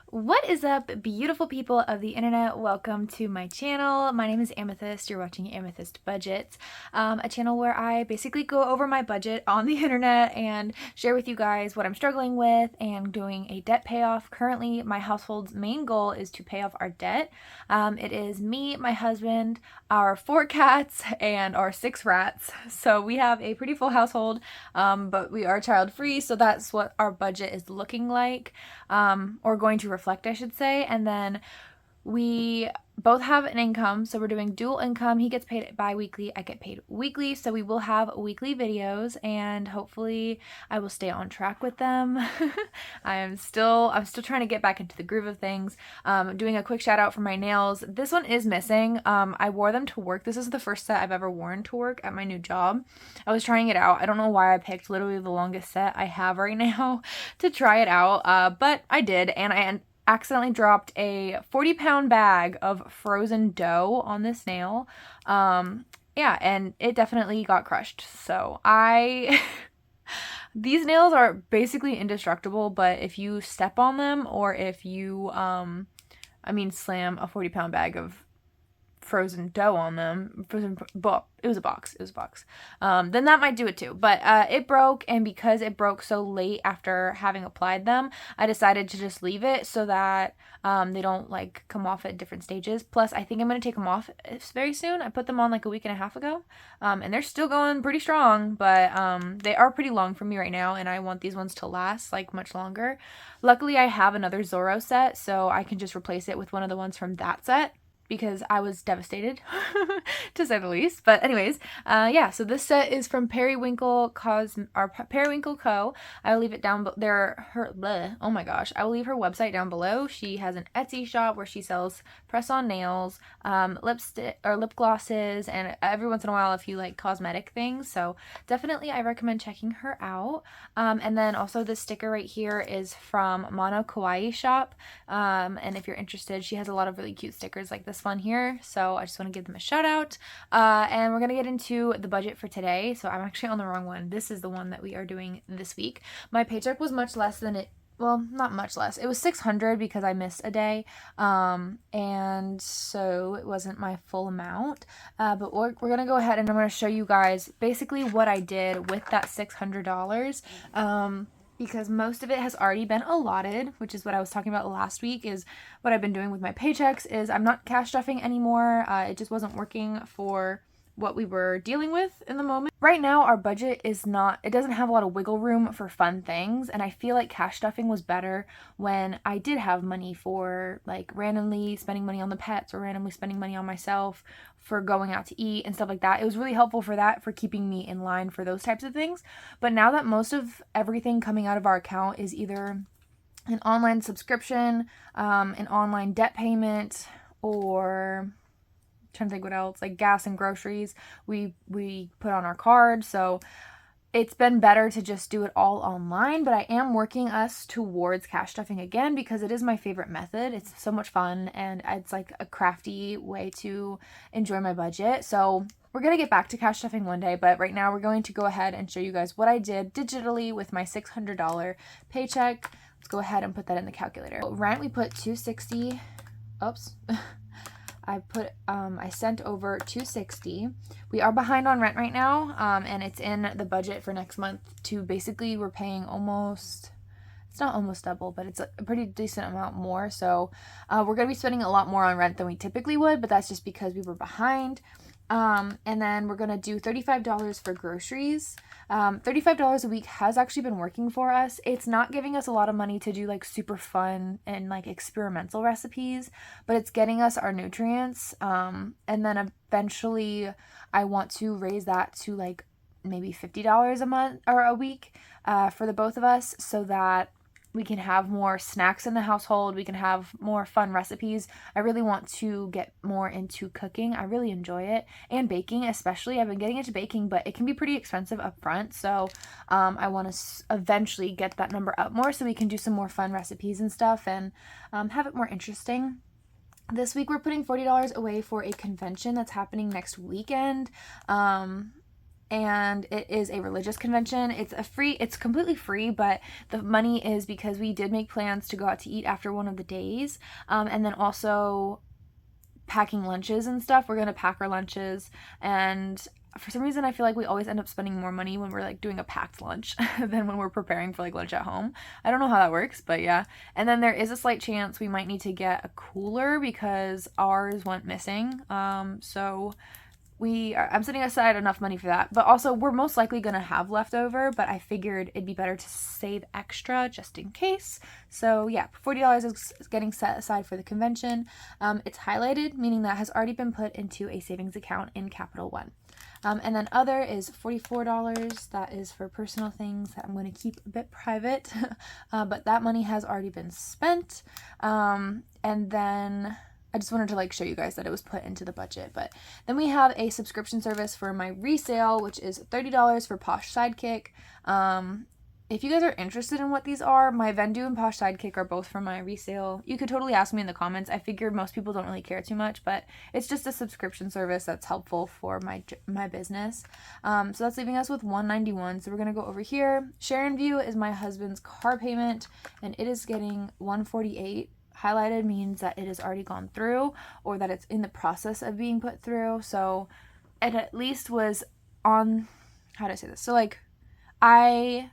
What is up, beautiful people of the internet? Welcome to my channel. My name is Amethyst. You're watching Amethyst Budgets, a channel where I basically go over my budget on the internet and share with you guys what I'm struggling with and doing a debt payoff. Currently, my household's main goal is to pay off our debt. It is me, my husband, our 4 cats, and our 6 rats. So we have a pretty full household, but we are child free, so that's what our budget is looking like, or going to reflect, I should say. And then we both have an income, so we're doing dual income. He gets paid bi-weekly, I get paid weekly, so we will have weekly videos, and hopefully I will stay on track with them. I'm still trying to get back into the groove of things. Doing a quick shout out for my nails. This one is missing. I wore them to work. This is the first set I've ever worn to work at my new job. I was trying it out. I don't know why I picked literally the longest set I have right now to try it out, but I did, and I accidentally dropped a 40-pound bag of frozen dough on this nail. Yeah, and it definitely got crushed. So these nails are basically indestructible, but if you step on them or if you, slam a 40-pound bag of frozen dough on them, it was a box, then that might do it too. But it broke, and because it broke so late after having applied them, I decided to just leave it so that they don't like come off at different stages. Plus, I think I'm going to take them off very soon. I put them on like a week and a half ago, and they're still going pretty strong, but they are pretty long for me right now, and I want these ones to last like much longer. Luckily, I have another Zorro set, so I can just replace it with one of the ones from that set, because I was devastated, to say the least. But anyways, yeah, so this set is from Periwinkle Co. I will leave it down there. Oh my gosh. I will leave her website down below. She has an Etsy shop where she sells press-on nails, lipstick or lip glosses, and every once in a while a few like cosmetic things. So definitely I recommend checking her out. And then also this sticker right here is from Mono Kawaii Shop. And if you're interested, she has a lot of really cute stickers like this one here, so I just want to give them a shout out. And we're gonna get into the budget for today. So I'm actually on the wrong one. This is the one that we are doing this week. My paycheck was much less than it, well, not much less. It was $600 because I missed a day, and so it wasn't my full amount. But we're gonna go ahead and I'm gonna show you guys basically what I did with that $600. Because most of it has already been allotted, which is what I was talking about last week. Is what I've been doing with my paychecks is I'm not cash stuffing anymore. It just wasn't working for what we were dealing with in the moment. Right now, our budget it doesn't have a lot of wiggle room for fun things, and I feel like cash stuffing was better when I did have money for like randomly spending money on the pets or randomly spending money on myself for going out to eat and stuff like that. It was really helpful for that, for keeping me in line for those types of things. But now that most of everything coming out of our account is either an online subscription, an online debt payment, or trying to think what else, like gas and groceries we put on our card. So it's been better to just do it all online, but I am working us towards cash stuffing again because it is my favorite method. It's so much fun, and it's like a crafty way to enjoy my budget. So we're going to get back to cash stuffing one day, but right now we're going to go ahead and show you guys what I did digitally with my $600 paycheck. Let's go ahead and put that in the calculator. Rent, we put $260. Oops. I sent over $260. We are behind on rent right now, and it's in the budget for next month to basically, we're paying almost, it's not almost double, but it's a pretty decent amount more. So we're going to be spending a lot more on rent than we typically would, but that's just because we were behind. And then we're going to do $35 for groceries. $35 a week has actually been working for us. It's not giving us a lot of money to do like super fun and like experimental recipes, but it's getting us our nutrients. And then eventually I want to raise that to like maybe $50 a month or a week, for the both of us, so that we can have more snacks in the household. We can have more fun recipes. I really want to get more into cooking. I really enjoy it. And baking especially. I've been getting into baking, but it can be pretty expensive up front. So I want to eventually get that number up more so we can do some more fun recipes and stuff, and have it more interesting. This week we're putting $40 away for a convention that's happening next weekend. and it is a religious convention. It's completely free, but the money is because we did make plans to go out to eat after one of the days, and then also packing lunches and stuff. We're gonna pack our lunches, and for some reason I feel like we always end up spending more money when we're like doing a packed lunch than when we're preparing for like lunch at home. I don't know how that works, but yeah. And then there is a slight chance we might need to get a cooler because ours went missing. So I'm setting aside enough money for that, but also we're most likely gonna have leftover, but I figured it'd be better to save extra just in case. So yeah, $40 is getting set aside for the convention. It's highlighted, meaning that has already been put into a savings account in Capital One. And then other is $44. That is for personal things that I'm going to keep a bit private, but that money has already been spent. And then I just wanted to like show you guys that it was put into the budget. But then we have a subscription service for my resale, which is $30 for Posh Sidekick. If you guys are interested in what these are, my Vendu and Posh Sidekick are both for my resale. You could totally ask me in the comments. I figure most people don't really care too much, but it's just a subscription service that's helpful for my business. So that's leaving us with $191. So we're gonna go over here. Share and View is my husband's car payment, and it is getting $148. Highlighted means that it has already gone through or that it's in the process of being put through. So it at least was on, how do I say this? So like I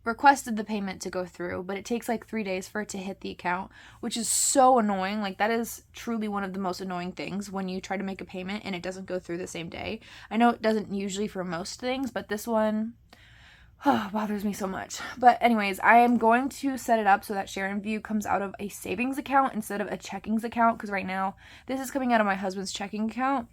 requested the payment to go through, but it takes like 3 days for it to hit the account, which is so annoying. Like that is truly one of the most annoying things when you try to make a payment and it doesn't go through the same day. I know it doesn't usually for most things, but this one bothers me so much. But anyways, I am going to set it up so that Share and View comes out of a savings account instead of a checkings account, because right now this is coming out of my husband's checking account.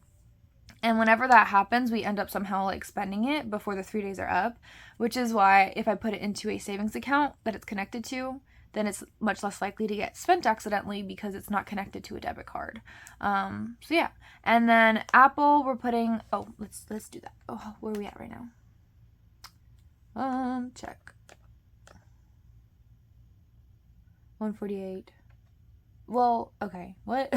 And whenever that happens, we end up somehow like spending it before the 3 days are up, which is why if I put it into a savings account that it's connected to, then it's much less likely to get spent accidentally because it's not connected to a debit card. So yeah. And then Apple, we're putting, let's do that. Oh, where are we at right now? Check. 148. Well, okay, what?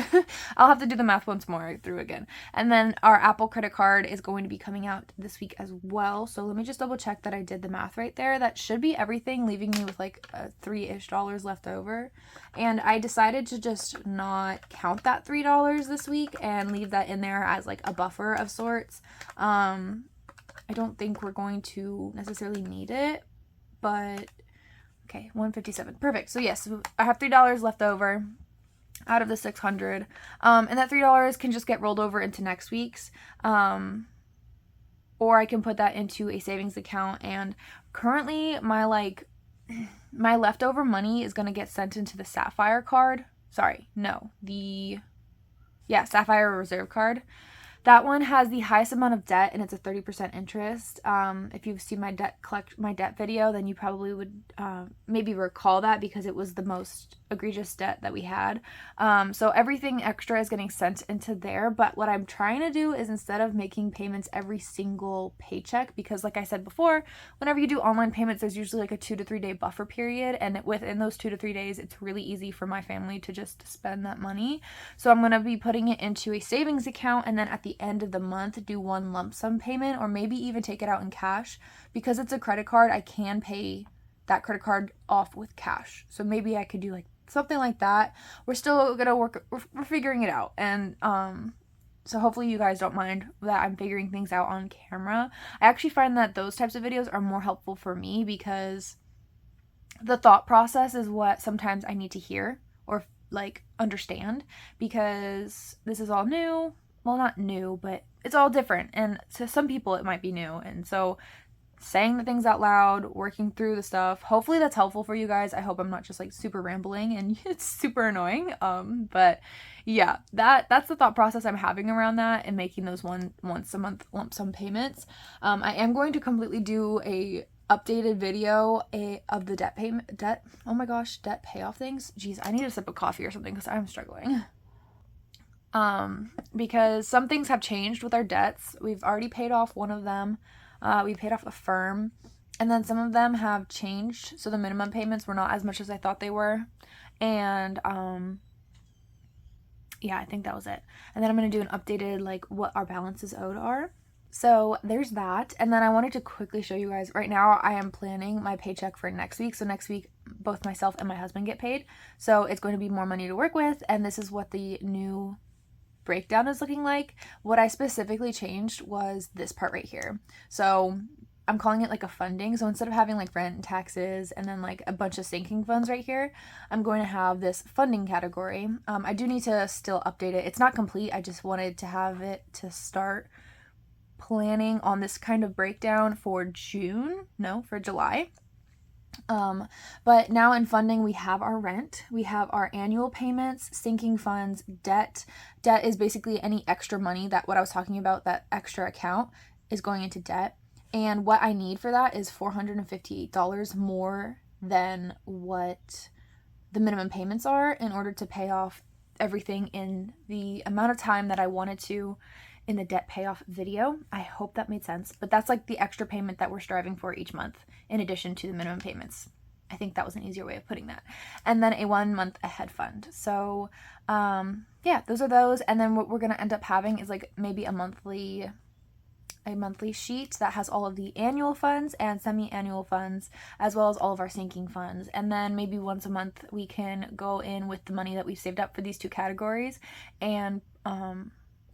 I'll have to do the math once more through again. And then our Apple credit card is going to be coming out this week as well. So let me just double check that I did the math right there. That should be everything, leaving me with like $3-ish left over. And I decided to just not count that $3 this week and leave that in there as like a buffer of sorts. I don't think we're going to necessarily need it, but okay, 157. Perfect. So yes, I have $3 left over out of the 600. And that $3 can just get rolled over into next week's. Or I can put that into a savings account, and currently my leftover money is going to get sent into the Sapphire card. Sapphire Reserve card. That one has the highest amount of debt, and it's a 30% interest. If you've seen my debt video, then you probably would maybe recall that because it was the most egregious debt that we had. So everything extra is getting sent into there. But what I'm trying to do is, instead of making payments every single paycheck, because like I said before, whenever you do online payments, there's usually like a 2 to 3 day buffer period, and within those 2 to 3 days, it's really easy for my family to just spend that money. So I'm going to be putting it into a savings account, and then at the end of the month do one lump sum payment, or maybe even take it out in cash. Because it's a credit card, I can pay that credit card off with cash. So maybe I could do like something like that. We're still gonna we're figuring it out, and so hopefully you guys don't mind that I'm figuring things out on camera. I actually find that those types of videos are more helpful for me because the thought process is what sometimes I need to hear or like understand, because this is all new. Well, not new, but it's all different, and to some people it might be new. And so saying the things out loud, working through the stuff, hopefully that's helpful for you guys. I hope I'm not just like super rambling and it's super annoying. But yeah, that's the thought process I'm having around that and making those once a month lump sum payments. I am going to completely do a updated video of the debt payoff things. Jeez, I need a sip of coffee or something because I'm struggling. Because some things have changed with our debts. We've already paid off one of them. We paid off the firm, and then some of them have changed. So the minimum payments were not as much as I thought they were. And, yeah, I think that was it. And then I'm going to do an updated, like, what our balances owed are. So there's that. And then I wanted to quickly show you guys, right now I am planning my paycheck for next week. So next week, both myself and my husband get paid. So it's going to be more money to work with. And this is what the new breakdown is looking like. What I specifically changed was this part right here. So I'm calling it like a funding. So instead of having like rent and taxes and then like a bunch of sinking funds right here, I'm going to have this funding category. I do need to still update it. It's not complete. I just wanted to have it to start planning on this kind of breakdown for July. But now in funding, we have our rent, we have our annual payments, sinking funds, debt. Debt is basically any extra money that what I was talking about, that extra account is going into debt. And what I need for that is $458 more than what the minimum payments are in order to pay off everything in the amount of time that I wanted to in the debt payoff video. I hope that made sense, but that's like the extra payment that we're striving for each month in addition to the minimum payments. I think that was an easier way of putting that. And then a 1 month ahead fund. So yeah, those are those. And then what we're going to end up having is like maybe a monthly sheet that has all of the annual funds and semi-annual funds, as well as all of our sinking funds. And then maybe once a month we can go in with the money that we've saved up for these two categories and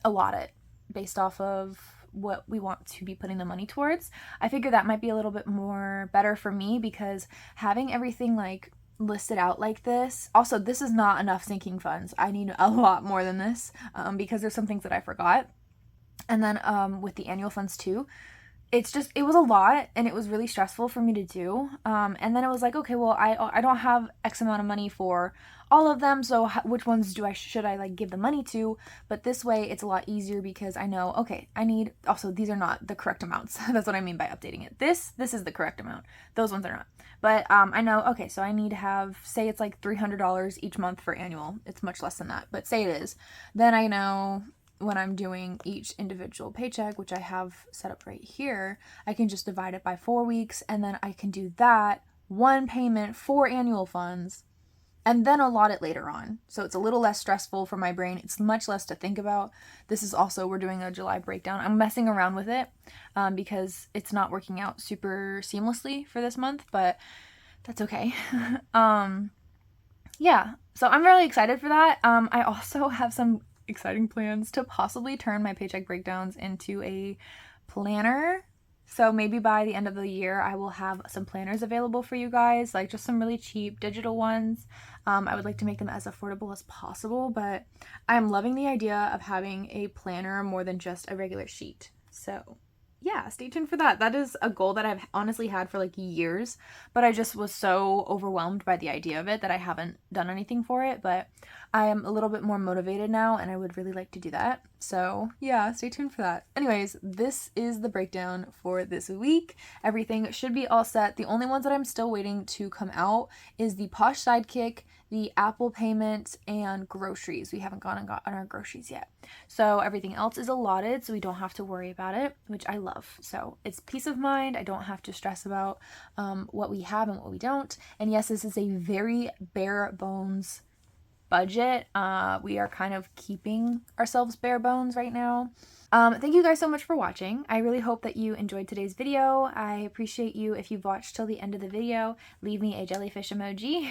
allot it based off of what we want to be putting the money towards. I figure that might be a little bit more better for me because having everything like listed out like this. Also, this is not enough sinking funds. I need a lot more than this because there's some things that I forgot. And then with the annual funds too, it was a lot and it was really stressful for me to do. And then it was like, okay, well, I don't have X amount of money for all of them. So which ones should I like give the money to? But this way it's a lot easier because I know, okay, also these are not the correct amounts. That's what I mean by updating it. This is the correct amount. Those ones are not. But I know, okay, so I need to have, say it's like $300 each month for annual. It's much less than that, but say it is. Then I know when I'm doing each individual paycheck, which I have set up right here, I can just divide it by 4 weeks and then I can do that one payment for annual funds and then allot it later on. So it's a little less stressful for my brain. It's much less to think about. This is also, we're doing a July breakdown. I'm messing around with it because it's not working out super seamlessly for this month, but that's okay. Yeah, so I'm really excited for that. I also have some exciting plans to possibly turn my paycheck breakdowns into a planner. So maybe by the end of the year, I will have some planners available for you guys, like just some really cheap digital ones. I would like to make them as affordable as possible, but I'm loving the idea of having a planner more than just a regular sheet. So yeah, stay tuned for that. That is a goal that I've honestly had for like years, but I just was so overwhelmed by the idea of it that I haven't done anything for it, but I am a little bit more motivated now and I would really like to do that. So yeah, stay tuned for that. Anyways, this is the breakdown for this week. Everything should be all set. The only ones that I'm still waiting to come out is the Posh Sidekick, the Apple payment, and groceries. We haven't gone and gotten our groceries yet. So everything else is allotted, so we don't have to worry about it, which I love. So it's peace of mind. I don't have to stress about what we have and what we don't. And yes, this is a very bare bones budget. We are kind of keeping ourselves bare bones right now. Thank you guys so much for watching. I really hope that you enjoyed today's video. I appreciate you if you've watched till the end of the video. Leave me a jellyfish emoji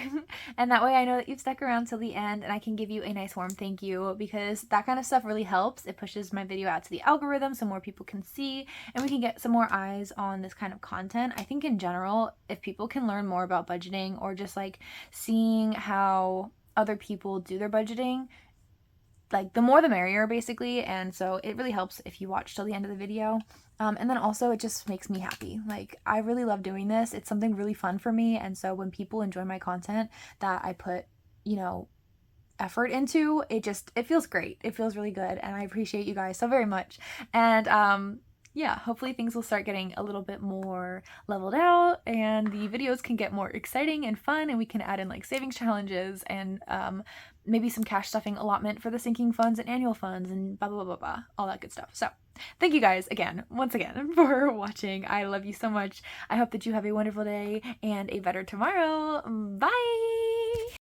and that way I know that you've stuck around till the end and I can give you a nice warm thank you because that kind of stuff really helps. It pushes my video out to the algorithm so more people can see and we can get some more eyes on this kind of content. I think in general, if people can learn more about budgeting or just like seeing how other people do their budgeting, like the more the merrier basically, and so it really helps if you watch till the end of the video. And then also it just makes me happy. Like I really love doing this. It's something really fun for me, and so when people enjoy my content that I put, you know, effort into, it feels great. It feels really good and I appreciate you guys so very much. And yeah, hopefully things will start getting a little bit more leveled out and the videos can get more exciting and fun and we can add in like savings challenges and maybe some cash stuffing allotment for the sinking funds and annual funds and blah, blah, blah, blah, all that good stuff. So thank you guys once again for watching. I love you so much. I hope that you have a wonderful day and a better tomorrow. Bye!